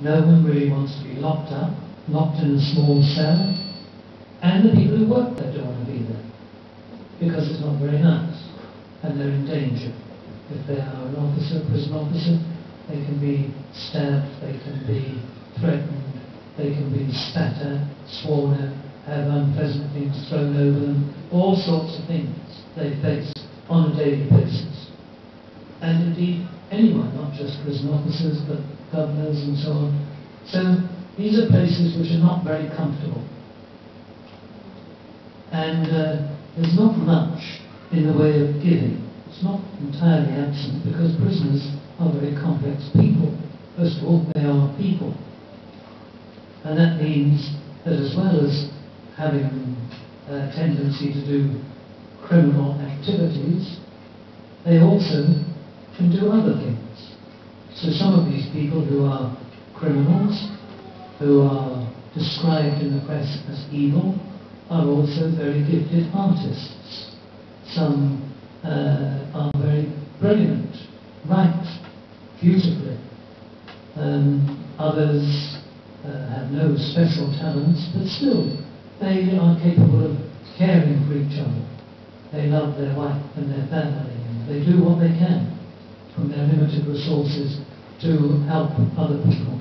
No one really wants to be locked up, locked in a small cell. And the people who work there don't want to be there, because it's not very nice, and they're in danger. If they are an officer, prison officer, they can be stabbed, they can be threatened, they can be spat at, sworn at, have unpleasant things thrown over them, all sorts of things they face on a daily basis. And indeed, anyone, not just prison officers, but governors and so on. So these are places which are not very comfortable. And there's not much in the way of giving. It's not entirely absent, because prisoners are very complex people. First of all, they are people. And that means that as well as having a tendency to do criminal activities, they also can do other things. So some of these people who are criminals, who are described in the press as evil, are also very gifted artists. Some are very brilliant, write beautifully. Others have no special talents, but still they are capable of caring for each other. They love their wife and their family, and they do what they can from their limited resources to help other people.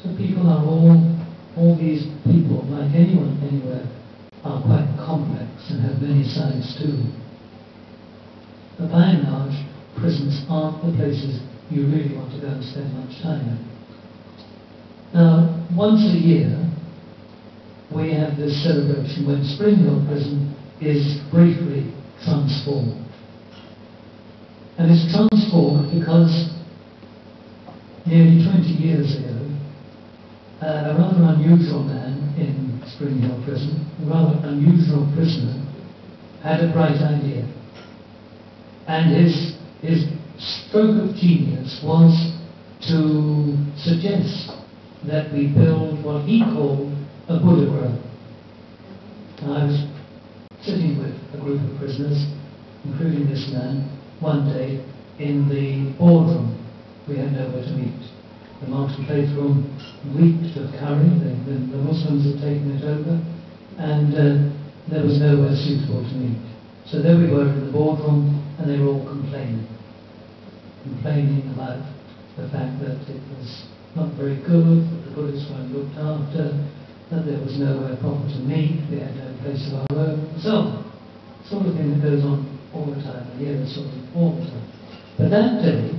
So people are all these people, like anyone, anywhere, are quite complex and have many sides to them. But by and large, prisons aren't the places you really want to go and spend much time in. Now, once a year, we have this celebration when Spring Hill Prison is briefly transformed. And it's transformed because nearly 20 years ago, a rather unusual man in Spring Hill Prison, a rather unusual prisoner, had a bright idea. And his stroke of genius was to suggest that we build what he called a Buddha grove. And I was sitting with a group of prisoners, including this man, one day in the boardroom we had nowhere to meet. The marketplace room reeked of curry, the Muslims had taken it over, and there was nowhere suitable to meet. So there we were in the boardroom, and they were all complaining about the fact that it was not very good, that the Buddhists weren't looked after, that there was nowhere proper to meet, we had no place of our own, and so on. Sort of thing that goes on all the time, I hear it sort of all the time. But that day,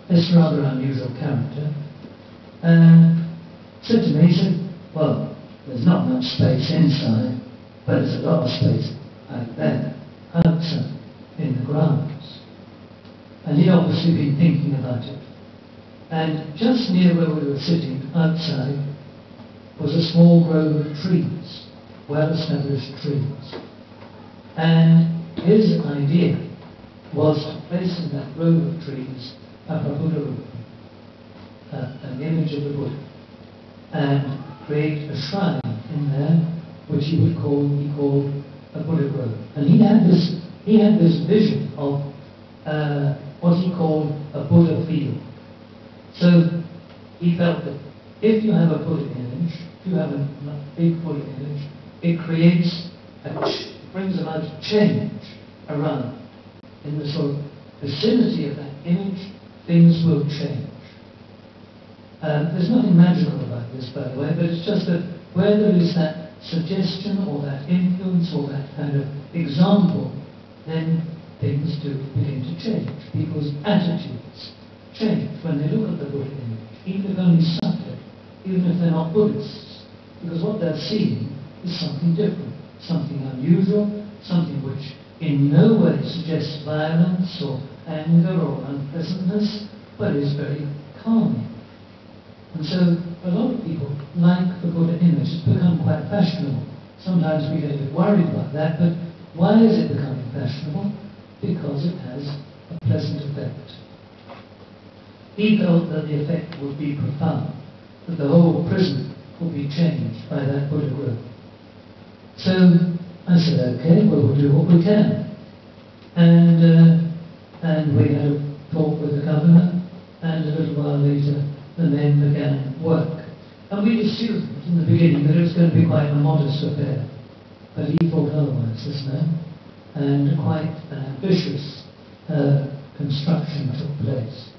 this rather unusual character said to me, he said, well, there's not much space inside, but there's a lot of space out there, outside, in the grounds. And he'd obviously been thinking about it. And just near where we were sitting, outside, was a small grove of trees, well-established trees. And his idea was to place in that grove of trees a Buddha room, an image of the Buddha, and create a shrine in there, which he called a Buddha grove. And he had this vision of what he called a Buddha field. So he felt that if you have a Buddha image, if you have a big Buddha image, it creates brings about change around. In the sort of vicinity of that image, things will change. There's nothing magical about this, by the way, but it's just that where there is that suggestion or that influence or that kind of example, then things do begin to change. People's attitudes change when they look at the Buddha image, even if only subtly, even if they're not Buddhists, because what they're seeing is something different, something unusual, something which in no way suggests violence or anger or unpleasantness, but is very calming. And so a lot of people like the Buddha image. It's become quite fashionable. Sometimes we get a bit worried about that, but why is it becoming fashionable? Because it has a pleasant effect. He felt that the effect would be profound, that the whole prison would be changed by that Buddha grove. So I said, okay, well, we'll do what we can. And we had a talk with the governor, and a little while later the men began assumed in the beginning that it was going to be quite a modest affair, but he thought otherwise, this man, and quite an ambitious construction took place.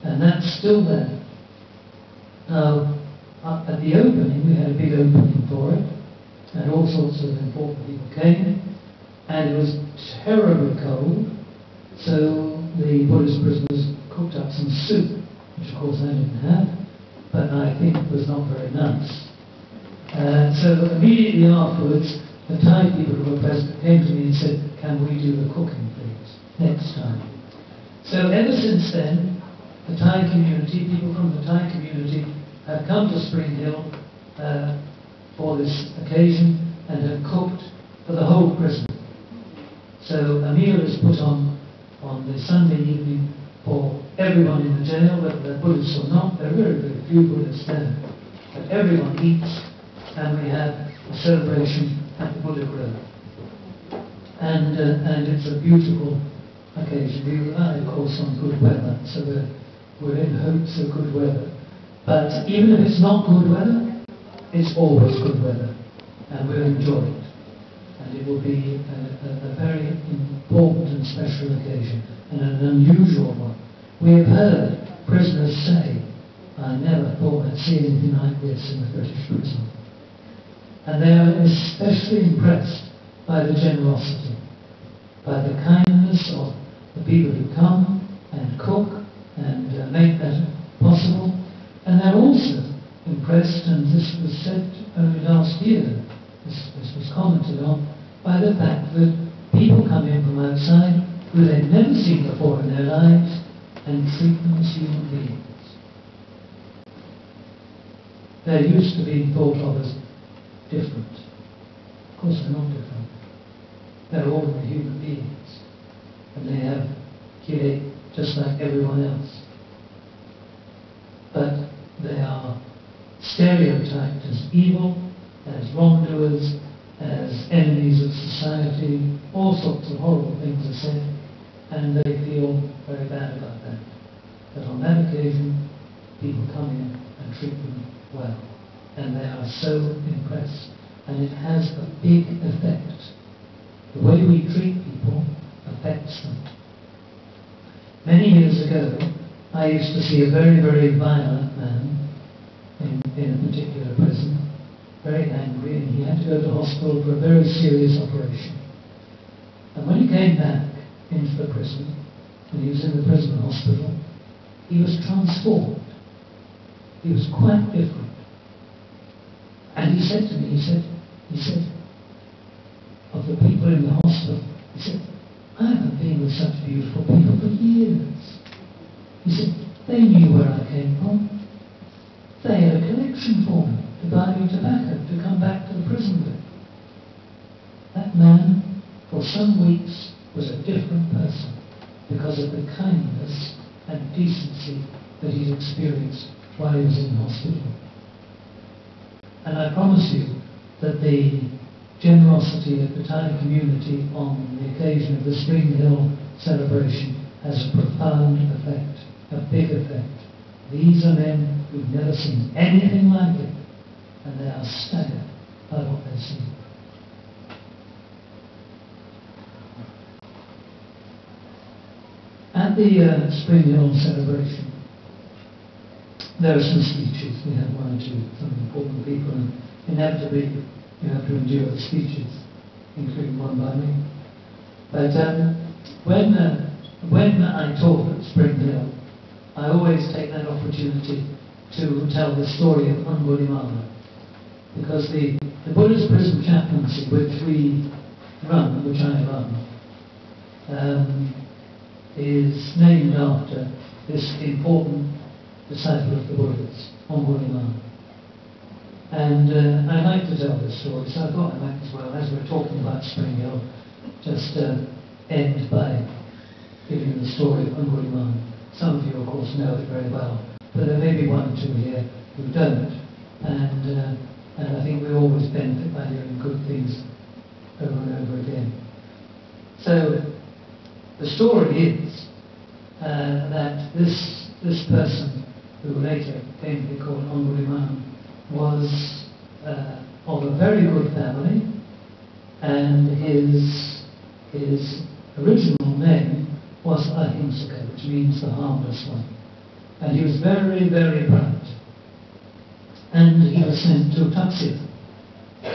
And that's still there. Now, at the opening, we had a big opening for it, and all sorts of important people came, and it was terribly cold, so the Buddhist prisoners cooked up some soup, which of course I didn't have, but I think it was not very nice. So immediately afterwards, the Thai people who were present came to me and said, "Can we do the cooking, please, next time?" So ever since then, the Thai community, people from the Thai community, have come to Spring Hill for this occasion and have cooked for the whole prison. So a meal is put on the Sunday evening for everyone in the jail, whether they're Buddhists or not. There are very, very few Buddhists there. But everyone eats, and we have a celebration at the Buddha Grove. And it's a beautiful occasion. We rely, of course, on good weather, so we're in hopes of good weather. But even if it's not good weather, it's always good weather, and we'll enjoy it. And it will be a very important and special occasion, and an unusual one. We have heard prisoners say, "I never thought I'd see anything like this in a British prison." And they are especially impressed by the generosity, by the kindness of the people who come and cook and make that possible. And they're also impressed, and this was said only last year, this was commented on, by the fact that people come in from outside who they've never seen before in their lives and treat them as human beings. They're used to being thought of as different. Of course they're not different. They're ordinary human beings. And they have kire just like everyone else. But they are stereotyped as evil, as wrongdoers, as enemies of society. All sorts of horrible things are said, and they feel very bad about that. But on that occasion, people come in and treat them well, and they are so impressed, and it has a big effect. The way we treat people affects them. Many years ago, I used to see a very, very violent man in a particular prison, very angry, and he had to go to hospital for a very serious operation. And when he came back into the prison, when he was in the prison hospital, he was transformed. He was quite different. And he said to me, he said, of the people in the hospital, he said, "I haven't been with such beautiful people for years." He said, "They knew where I came from. They had a collection for me to buy me tobacco to come back to the prison with." That man, for some weeks, was a different person because of the kindness and decency that he'd experienced while he was in hospital. And I promise you that the generosity of the Thai community on the occasion of the Spring Hill celebration has a profound effect, a big effect. These are men who've never seen anything like it, and they are staggered by what they see. At the Spring Hill celebration, there are some speeches. We have one or two, some important people, and inevitably you have to endure the speeches, including one by me. But when I talk at Spring Hill, I always take that opportunity to tell the story of Angulimala, because the Buddhist prison chaplaincy, which we run, which I run, is named after this important disciple of the Buddha's, Angulimala. And I like to tell this story, so I thought I might as well, as we're talking about Spring Hill, just end by giving the story of Angulimala. Some of you, of course, know it very well, but there may be one or two here who don't, and I think we always benefit by hearing good things over and over again. So, the story is that this person, who later came to be called Angulimala, was of a very good family, and his original name was Ahimsaka, which means the harmless one. And he was very, very bright. And he was sent to Taxila,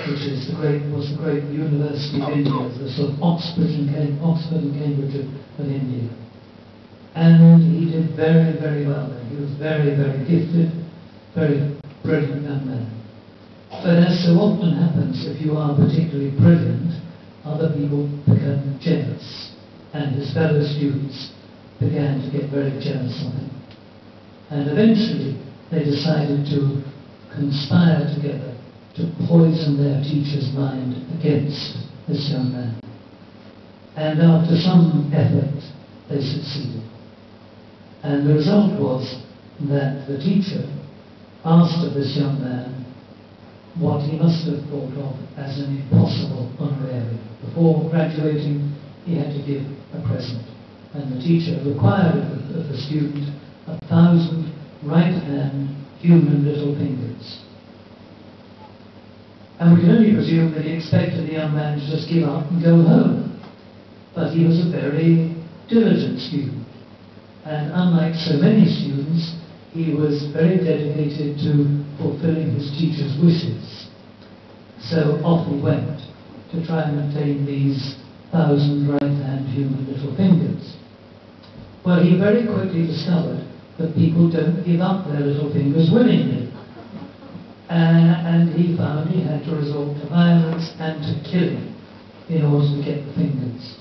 which is was the great University of India, the sort of Oxford and Cambridge of India. And he did very, very well there. He was very, very gifted, very brilliant young man. But as so often happens, if you are particularly brilliant, other people become jealous. And his fellow students began to get very jealous of him. And eventually they decided to conspire together to poison their teacher's mind against this young man. And after some effort, they succeeded. And the result was that the teacher asked of this young man what he must have thought of as an impossible honorarium. Before graduating, he had to give a present. And the teacher required of the student 1,000 right-hand human little fingers. And we can only presume that he expected the young man to just give up and go home. But he was a very diligent student. And unlike so many students, he was very dedicated to fulfilling his teacher's wishes. So off he went to try and obtain these 1,000 right-hand human little fingers. Well, he very quickly discovered that people don't give up their little fingers willingly. And he found he had to resort to violence and to killing in order to get the fingers.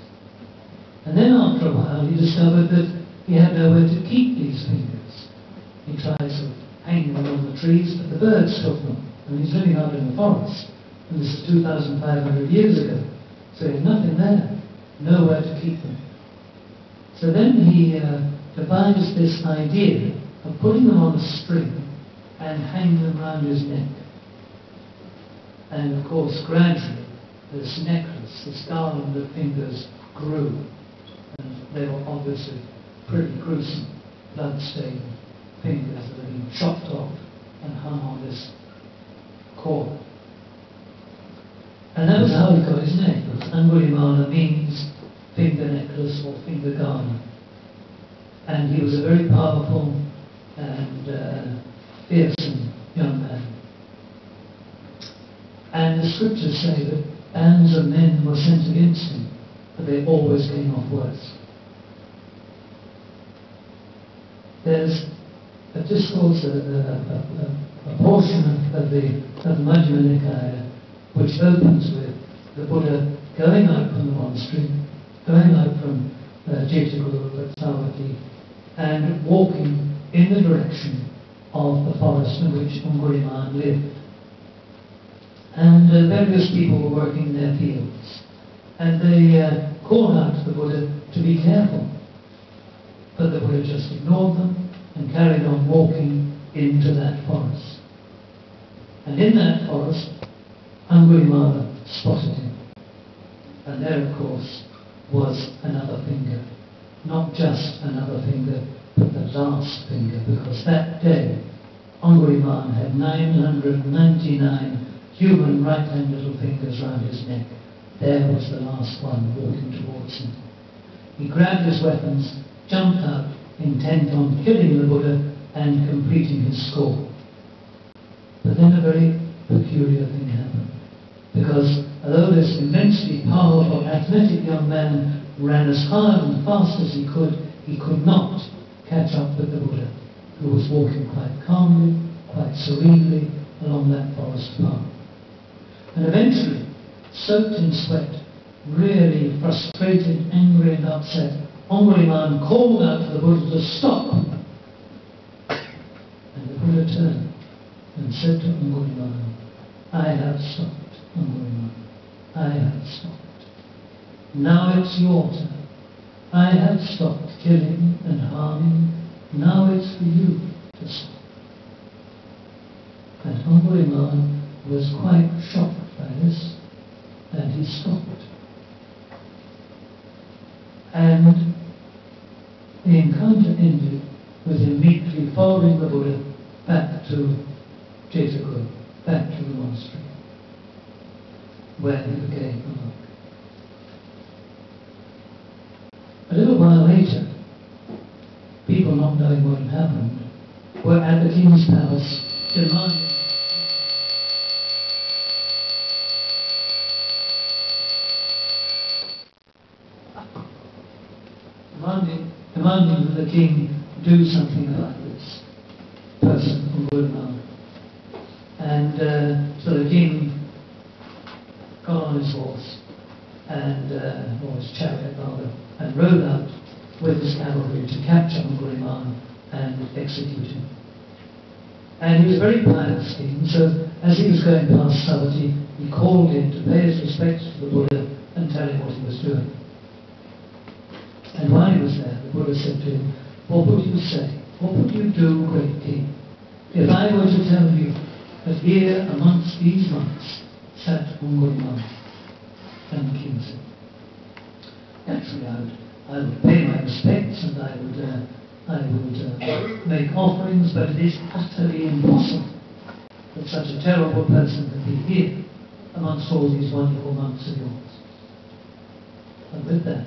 And then after a while he discovered that he had nowhere to keep these fingers. He tried to hang them on the trees, but the birds took them. And he's living out in the forest. And this is 2,500 years ago. So he had nothing there, nowhere to keep them. So then he devised this idea of putting them on a string and hanging them round his neck. And of course, gradually, this necklace, this garland of fingers grew. And they were obviously pretty gruesome, blood-stained fingers that had been chopped off and hung on this cord. And that was how he got his name. Angulimala means finger necklace or finger garland. And he was a very powerful and fearsome young man. And the scriptures say that bands of men were sent against him, but they always came off worse. There's a discourse, a portion of the Majjhima Nikaya, which opens with the Buddha going out from the monastery, going out from Jetaguru at Savatthi, and walking in the direction of the forest in which Angulimala lived. And various people were working in their fields. And they called out to the Buddha to be careful. But the Buddha just ignored them and carried on walking into that forest. And in that forest, Angulimala spotted him. And there, of course, was another finger. Not just another finger, but the last finger, because that day, Angulimala had 999 human right-hand little fingers round his neck. There was the last one walking towards him. He grabbed his weapons, jumped out, intent on killing the Buddha and completing his score. But then a very peculiar thing happened. Because although this immensely powerful, athletic young man ran as hard and fast as he could not catch up with the Buddha, who was walking quite calmly, quite serenely along that forest path. And eventually, soaked in sweat, really frustrated, angry and upset, Angulimala called out to the Buddha to stop. And the Buddha turned and said to Angulimala, I have stopped, Angulimala. I have stopped. Now it's your turn. I have stopped killing and harming. Now it's for you to stop. And Angulimala was quite shocked by this, and he stopped. And the encounter ended with him meekly following the Buddha back to Jetaguru. were at the king's palace demanding that the king do something about this person from Gurman. And so the king got on his horse, or his chariot rather, and rode out with his cavalry to capture Gurman and execute him. And he was a very pious king, so as he was going past Savatthi, he called in to pay his respects to the Buddha and tell him what he was doing. And while he was there, the Buddha said to him, "What would you say? What would you do, great king, if I were to tell you that here amongst these monks sat Gurman?" And the king said, "Naturally, I would pay my respects and I would make offerings, but it is utterly impossible that such a terrible person can be here amongst all these wonderful monks of yours." And with that,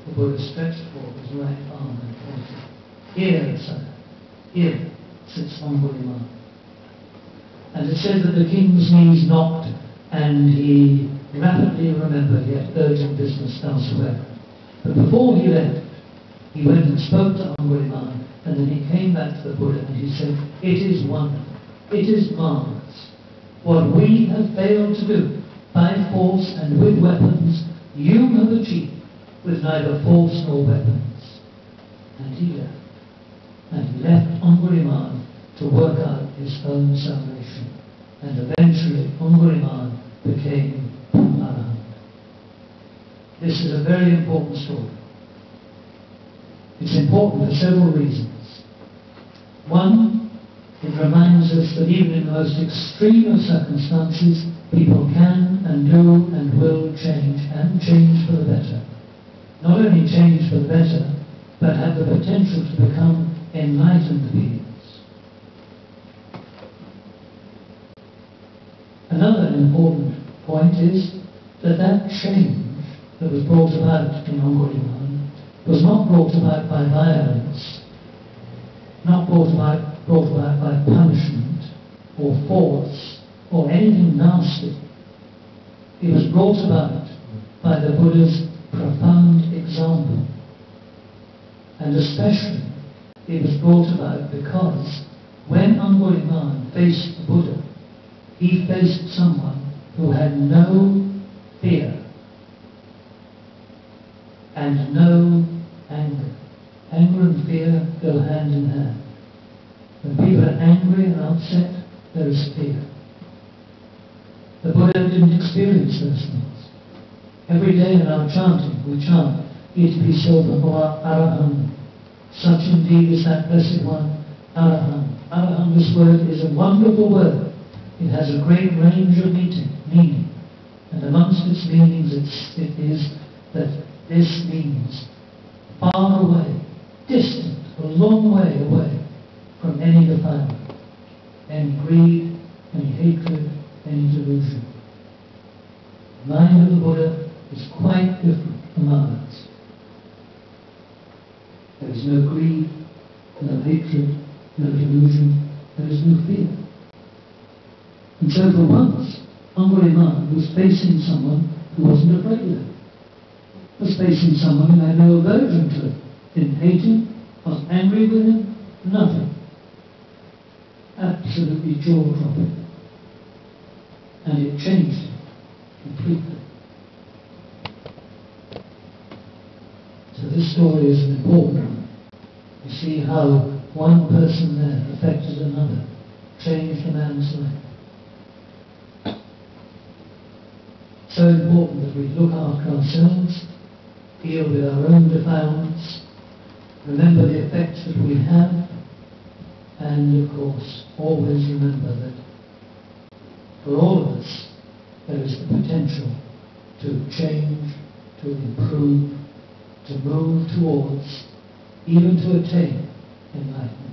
the Buddha stretched forth his right arm and pointed, "Here, sire, here sits Gurman." And it says that the king's knees knocked, and he rapidly remembered he had urgent business elsewhere. But before he left, he went and spoke to Gurman, and then he came back to the Buddha and he said, "It is wonderful, it is marvelous. What we have failed to do by force and with weapons, you have achieved with neither force nor weapons." And he left. And he left Gurman to work out his own salvation. And eventually Gurman became an Arahant. This is a very important story. It's important for several reasons. One, it reminds us that even in the most extreme of circumstances, people can and do and will change, and change for the better. Not only change for the better, but have the potential to become enlightened beings. Another important point is that change that was brought about in Gurman was not brought about by violence, not brought about by punishment or force or anything nasty. It was brought about by the Buddha's profound example. And especially it was brought about because when Gurman faced the Buddha, he faced someone who had no fear and no anger. Anger and fear go hand in hand. When people are angry and upset, there is fear. The Buddha didn't experience those things. Every day in our chanting, we chant, "Iti Soba Araham." Such indeed is that blessed one, Araham. Araham, this word is a wonderful word. It has a great range of meaning. And amongst its meanings it is that this means far away, distant, a long way away from any defilement, any greed, any hatred, any delusion. The mind of the Buddha is quite different from ours. There is no greed, no hatred, no delusion, there is no fear. And so for once, Gurman was facing someone who wasn't afraid of him. Was facing someone who had no aversion to him, didn't hate him, wasn't angry with him, nothing. Absolutely jaw-dropping. And it changed him completely. So this story is an important one. You see how one person there affected another, changed a man's life. So important that we look after ourselves, deal with our own defilements, remember the effects that we have, and of course always remember that for all of us there is the potential to change, to improve, to move towards, even to attain enlightenment.